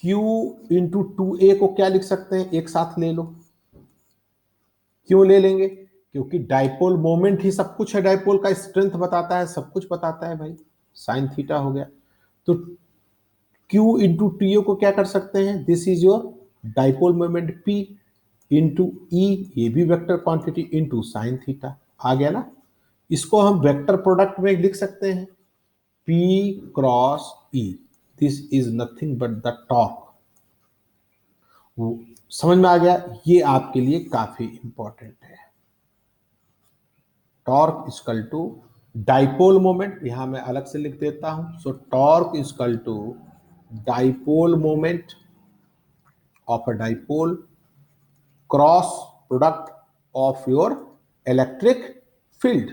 q into 2a को क्या लिख सकते हैं, एक साथ ले लो। क्यों ले लेंगे, क्योंकि डाइपोल मोमेंट ही सब कुछ है, डाइपोल का स्ट्रेंथ बताता है, सब कुछ बताता है भाई, साइन थीटा हो गया। तो Q इंटू टी को क्या कर सकते हैं, this is your dipole moment P into E, ये भी vector quantity into sine theta आ गया ना। इसको हम वेक्टर प्रोडक्ट में लिख सकते हैं P cross E, this is nothing but the torque. समझ में आ गया, ये आपके लिए काफी इंपॉर्टेंट है। Torque equal to dipole moment, यहां मैं अलग से लिख देता हूं। So torque equal to dipole moment of a dipole cross product of your electric field,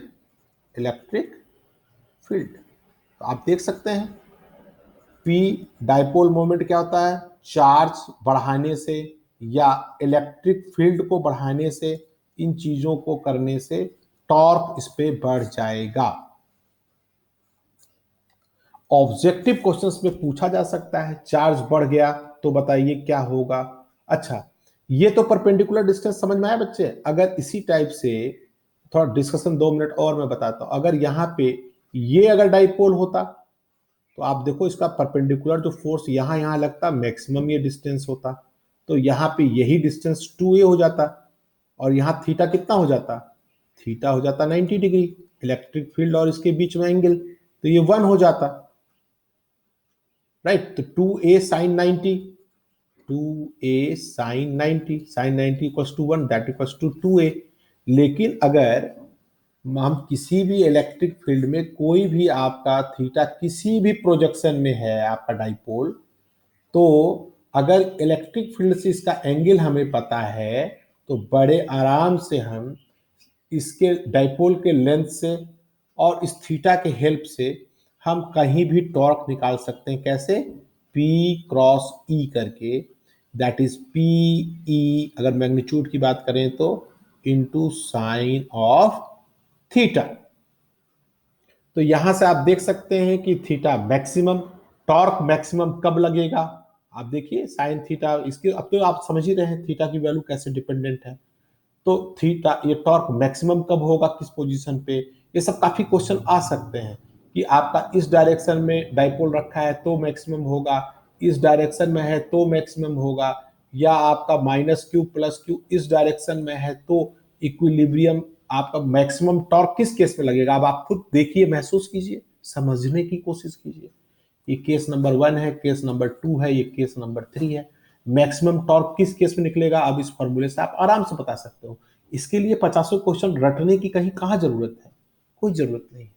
electric field. तो आप देख सकते हैं पी डाइपोल मोमेंट क्या होता है, चार्ज बढ़ाने से या इलेक्ट्रिक फील्ड को बढ़ाने से, इन चीजों को करने से टॉर्क इस पे बढ़ जाएगा। ऑब्जेक्टिव क्वेश्चंस में पूछा जा सकता है चार्ज बढ़ गया तो बताइए क्या होगा। अच्छा, ये तो परपेंडिकुलर डिस्टेंस समझ में आया बच्चे। अगर इसी टाइप से थोड़ा डिस्कशन 2 मिनट और मैं बताता हूं, अगर यहां पे ये अगर डाइपोल होता तो आप देखो इसका परपेंडिकुलर जो फोर्स यहां यहां लगता, मैक्सिमम ये डिस्टेंस होता, तो यहां पे यही डिस्टेंस 2a हो जाता और यहां थीटा कितना हो जाता, थीटा हो जाता 90 डिग्री, इलेक्ट्रिक फील्ड और इसके बीच में एंगल, तो ये 1 हो जाता, राइट। तो 2a sin 90, 2a sin 90, sin 90 equals to 1, that equals to 2a। लेकिन अगर हम किसी भी इलेक्ट्रिक फील्ड में कोई भी आपका थीटा किसी भी प्रोजेक्शन में है आपका डाइपोल, तो अगर इलेक्ट्रिक फील्ड से इसका एंगल हमें पता है तो बड़े आराम से हम इसके डाइपोल के लेंथ से और इस थीटा के हेल्प से हम कहीं भी टॉर्क निकाल सकते हैं। कैसे, P क्रॉस E करके, दैट इज पी ई, अगर मैग्नीट्यूड की बात करें तो इंटू साइन ऑफ थीटा। तो यहां से आप देख सकते हैं कि थीटा मैक्सिमम, टॉर्क मैक्सिमम कब लगेगा, आप देखिए साइन थीटा, इसके अब तो आप समझ ही रहे हैं थीटा की वैल्यू कैसे डिपेंडेंट है। तो थीटा, ये टॉर्क मैक्सिमम कब होगा किस पोजीशन पे, ये सब काफी क्वेश्चन आ सकते हैं कि आपका इस डायरेक्शन में डाइपोल रखा है तो मैक्सिमम होगा, इस डायरेक्शन में है तो मैक्सिमम होगा, या आपका माइनस क्यू प्लस क्यू इस डायरेक्शन में है, तो इक्विलिब्रियम आपका मैक्सिमम टॉर्क किस केस में लगेगा। अब आप खुद देखिए, महसूस कीजिए, समझने की कोशिश कीजिए। ये केस नंबर 1 है, केस नंबर 2 है, ये केस नंबर 3 है। मैक्सिमम टॉर्क किस केस में निकलेगा, अब इस फॉर्मूले से आप आराम से बता सकते हो। इसके लिए 50 क्वेश्चन रटने की कहीं कहां जरूरत है, कोई जरूरत नहीं।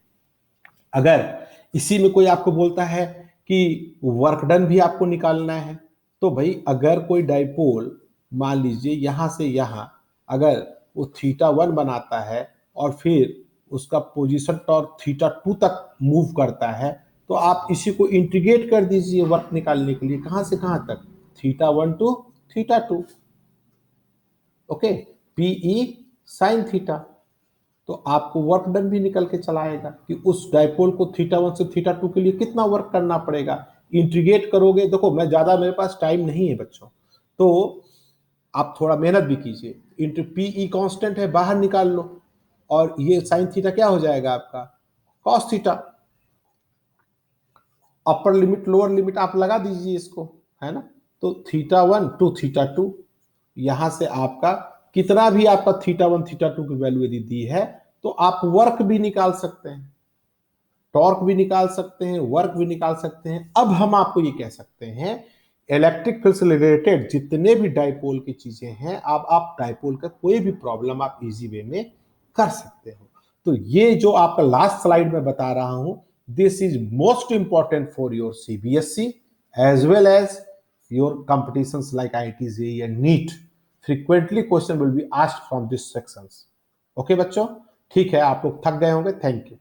अगर इसी में कोई आपको बोलता है कि वर्क डन भी आपको निकालना है, तो भाई अगर कोई डाइपोल मान लीजिए यहां से यहां अगर वो θ1 बनाता है और फिर उसका पोजीशन टॉर्क θ2 तक मूव करता है, तो आप इसी को इंटीग्रेट कर दीजिए वर्क निकालने के लिए, कहां से कहां तक, θ1 to θ2। Okay, P E sine theta, तो आपको वर्क डन भी निकल के चला आएगा कि उस डाइपोल को θ1 से θ2 के लिए कितना वर्क करना पड़ेगा। इंटीग्रेट करोगे, देखो मैं ज्यादा, मेरे पास टाइम नहीं है बच्चों, तो आप थोड़ा मेहनत भी कीजिए। इंटू पीई कांस्टेंट है, बाहर निकाल लो, और ये साइन थीटा क्या हो जाएगा आपका, cos theta. Upper limit lower limit आप लगा दीजिए इसको, है ना। तो θ1 टू θ2, यहां से आपका कितना भी आपका θ1 θ2 की वैल्यू यदि दी है, तो आप वर्क भी निकाल सकते हैं, टॉर्क भी निकाल सकते हैं, वर्क भी निकाल सकते हैं। अब हम आपको ये कह सकते हैं, इलेक्ट्रिक फील्ड से रिलेटेड जितने भी डाइपोल की चीजें हैं, आप डाइपोल का कोई भी प्रॉब्लम आप इजी वे में कर सकते हो। तो ये जो आपका लास्ट स्लाइड में बता रहा हूं, this is most important for your CBSE as well as your competitions like IIT JEE and NEET. Frequently question will be asked from these sections. Okay बच्चों, ठीक है, आप लोग थक गए होंगे। Thank you.